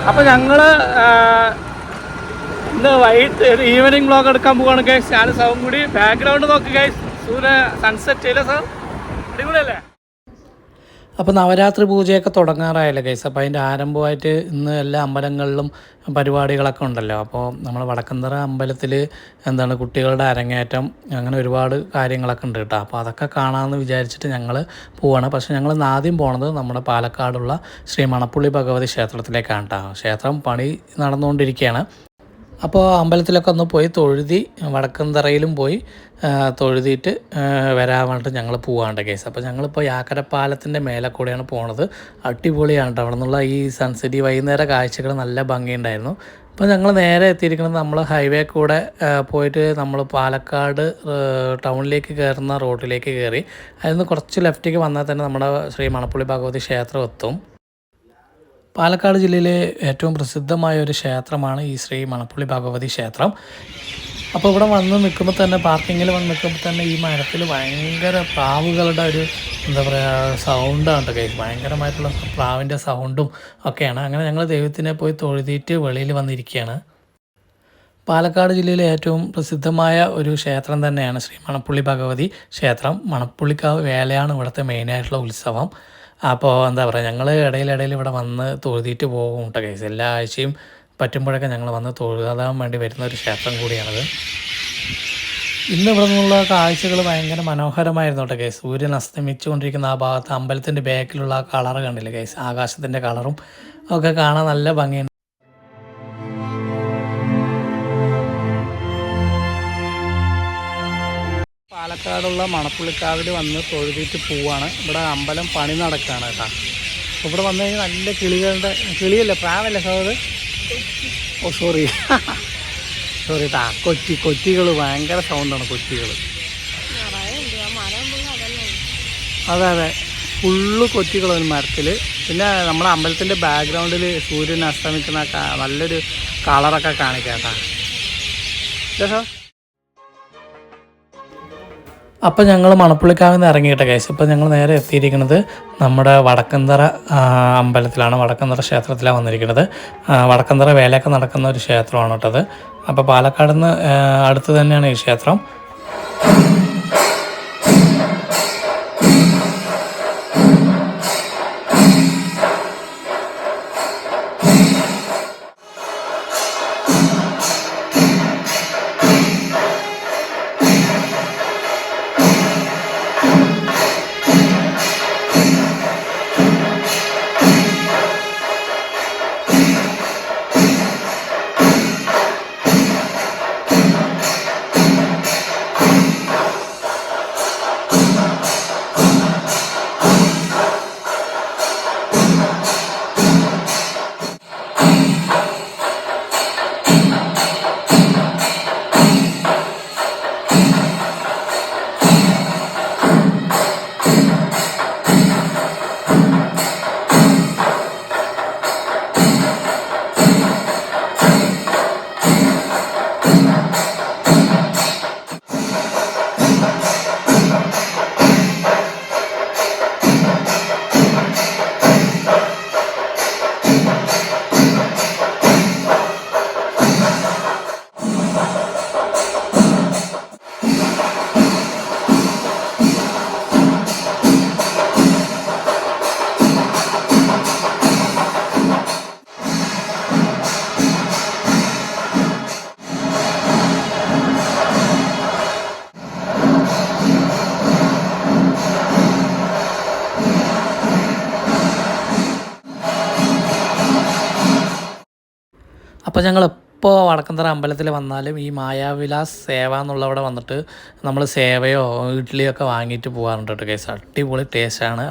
അപ്പോൾ ഞങ്ങൾ ഇന്ന് വൈകിട്ട് ഒരു ഈവനിങ് വ്ളോഗ് എടുക്കാൻ പോവുകയാണ് ഗൈസ്. ഞാൻ സൗണ്ട് കൂടി ബാക്ക്ഗ്രൗണ്ട് നോക്ക് ഗൈസ്, സൂര്യ സൺസെറ്റ് ചെയ്യില്ല സാർ, അടിപൊളിയല്ലേ? അപ്പോൾ നവരാത്രി പൂജയൊക്കെ തുടങ്ങാറായല്ലോ ഗൈസ്. അപ്പോൾ അതിൻ്റെ ആരംഭമായിട്ട് ഇന്ന് എല്ലാ അമ്പലങ്ങളിലും പരിപാടികളൊക്കെ ഉണ്ടല്ലോ. അപ്പോൾ നമ്മൾ വടക്കന്തറ അമ്പലത്തിൽ കുട്ടികളുടെ അരങ്ങേറ്റം, അങ്ങനെ ഒരുപാട് കാര്യങ്ങളൊക്കെ ഉണ്ട് കേട്ടോ. അപ്പോൾ അതൊക്കെ കാണാമെന്ന് വിചാരിച്ചിട്ട് ഞങ്ങൾ പോവാണ്. പക്ഷേ ഞങ്ങൾ ആദ്യം പോണത് നമ്മുടെ പാലക്കാടുള്ള ശ്രീ മണപ്പുള്ളി ഭഗവതി ക്ഷേത്രത്തിലേക്കാണ് കേട്ടോ. ക്ഷേത്രം പണി നടന്നുകൊണ്ടിരിക്കുകയാണ്. അപ്പോൾ അമ്പലത്തിലൊക്കെ ഒന്ന് പോയി തൊഴുതി, വടക്കന്തറയിലും പോയി തൊഴുതിയിട്ട് വരാൻ വേണ്ടിയിട്ട് ഞങ്ങൾ പോവാണ്ട് കേസ്. അപ്പോൾ ഞങ്ങളിപ്പോൾ യാക്കരപ്പാലത്തിൻ്റെ മേലെ കൂടെയാണ് പോണത്. അടിപൊളിയാണ് കേട്ടോ. അവിടെ നിന്നുള്ള ഈ സൺസെറ്റ്, വൈകുന്നേര കാഴ്ചകൾ നല്ല ഭംഗിയുണ്ടായിരുന്നു. അപ്പോൾ ഞങ്ങൾ നേരെ എത്തിയിരിക്കുന്നത് നമ്മൾ ഹൈവേ കൂടെ പോയിട്ട് നമ്മൾ പാലക്കാട് ടൗണിലേക്ക് കയറുന്ന റോഡിലേക്ക് കയറി. അതിൽ നിന്ന് കുറച്ച് ലെഫ്റ്റിലേക്ക് വന്നാൽ തന്നെ നമ്മുടെ ശ്രീ മണപ്പുള്ളി ഭഗവതി ക്ഷേത്രം എത്തും. പാലക്കാട് ജില്ലയിലെ ഏറ്റവും പ്രസിദ്ധമായ ഒരു ക്ഷേത്രമാണ് ഈ ശ്രീ മണപ്പുള്ളി ഭഗവതി ക്ഷേത്രം. അപ്പോൾ ഇവിടെ വന്ന് നിൽക്കുമ്പോൾ തന്നെ, പാർക്കിങ്ങിൽ വന്ന് നിൽക്കുമ്പോൾ തന്നെ ഈ മരത്തിൽ ഭയങ്കര പ്രാവുകളുടെ ഒരു സൗണ്ടാണ് കേട്ടോ. ഭയങ്കരമായിട്ടുള്ള പ്രാവിൻ്റെ സൗണ്ടും ഒക്കെയാണ്. അങ്ങനെ ഞങ്ങൾ ദൈവത്തിനെ പോയി തൊഴുതിയിട്ട് വെളിയിൽ വന്നിരിക്കുകയാണ്. പാലക്കാട് ജില്ലയിലെ ഏറ്റവും പ്രസിദ്ധമായ ഒരു ക്ഷേത്രം തന്നെയാണ് ശ്രീ മണപ്പുള്ളി ഭഗവതി ക്ഷേത്രം. മണപ്പുള്ളിക്കാവ് വേലയാണ് ഇവിടുത്തെ മെയിനായിട്ടുള്ള ഉത്സവം. അപ്പോൾ ഞങ്ങൾ ഇടയിലിടയിൽ ഇവിടെ വന്ന് തൊഴുതിയിട്ട് പോകും കേട്ടോ കേസ്. എല്ലാ ആഴ്ചയും പറ്റുമ്പോഴൊക്കെ ഞങ്ങൾ വന്ന് തൊഴുതാൻ വേണ്ടി വരുന്ന ഒരു ക്ഷേത്രം കൂടിയാണത്. ഇന്ന് ഇവിടെ നിന്നുള്ള കാഴ്ചകൾ ഭയങ്കര മനോഹരമായിരുന്നു കേട്ടോ കേസ്. സൂര്യൻ അസ്തമിച്ചുകൊണ്ടിരിക്കുന്ന ആ ഭാഗത്ത് അമ്പലത്തിൻ്റെ ബാക്കിലുള്ള ആ കളറ് കണ്ടില്ലേ കേസ്, ആകാശത്തിൻ്റെ കളറും ഒക്കെ കാണാൻ നല്ല ഭംഗിയുണ്ട്. പാലക്കാടുള്ള മണപ്പുള്ളിക്കാവിൽ വന്ന് തൊഴുതിയിട്ട് പോവാണ്. ഇവിടെ അമ്പലം പണി നടക്കുകയാണ് കേട്ടോ. അപ്പോൾ ഇവിടെ വന്നു കഴിഞ്ഞാൽ നല്ല കിളിയല്ലേ, പ്രാവല്ലേ സാർ? ഓ സോറി കേട്ടാ, കൊച്ചികൾ ഭയങ്കര സൗണ്ടാണ് കൊച്ചികൾ. അതെ, ഫുള്ള് കൊച്ചികൾ ഒരു മരത്തിൽ. പിന്നെ നമ്മുടെ അമ്പലത്തിൻ്റെ ബാക്ക്ഗ്രൗണ്ടിൽ സൂര്യൻ അസ്തമിക്കുന്ന നല്ലൊരു കളറൊക്കെ കാണിക്കാം കേട്ടോ. ഇല്ല സാർ? അപ്പോൾ ഞങ്ങൾ മണപ്പുള്ളിക്കാവിൽ നിന്ന് ഇറങ്ങിയിട്ട കേസ്. ഇപ്പോൾ ഞങ്ങൾ നേരെ എത്തിയിരിക്കുന്നത് നമ്മുടെ വടക്കന്തറ അമ്പലത്തിലാണ്, വടക്കന്തറ ക്ഷേത്രത്തിലാണ് വന്നിരിക്കുന്നത്. വടക്കന്തറ വേലയൊക്കെ നടക്കുന്ന ഒരു ക്ഷേത്രമാണ് കേട്ടത്. അപ്പോൾ പാലക്കാട് നിന്ന് അടുത്ത് തന്നെയാണ് ഈ ക്ഷേത്രം. അപ്പോൾ ഞങ്ങൾ എപ്പോൾ വടക്കന്തറ അമ്പലത്തിൽ വന്നാലും ഈ മായാവിലാസ് സേവ എന്നുള്ളവിടെ വന്നിട്ട് നമ്മൾ സേവയോ ഇഡ്ഡലിയോ ഒക്കെ വാങ്ങിയിട്ട് പോകാറുണ്ട് കേട്ടോ കേസ്. അടിപൊളി ടേസ്റ്റാണ്.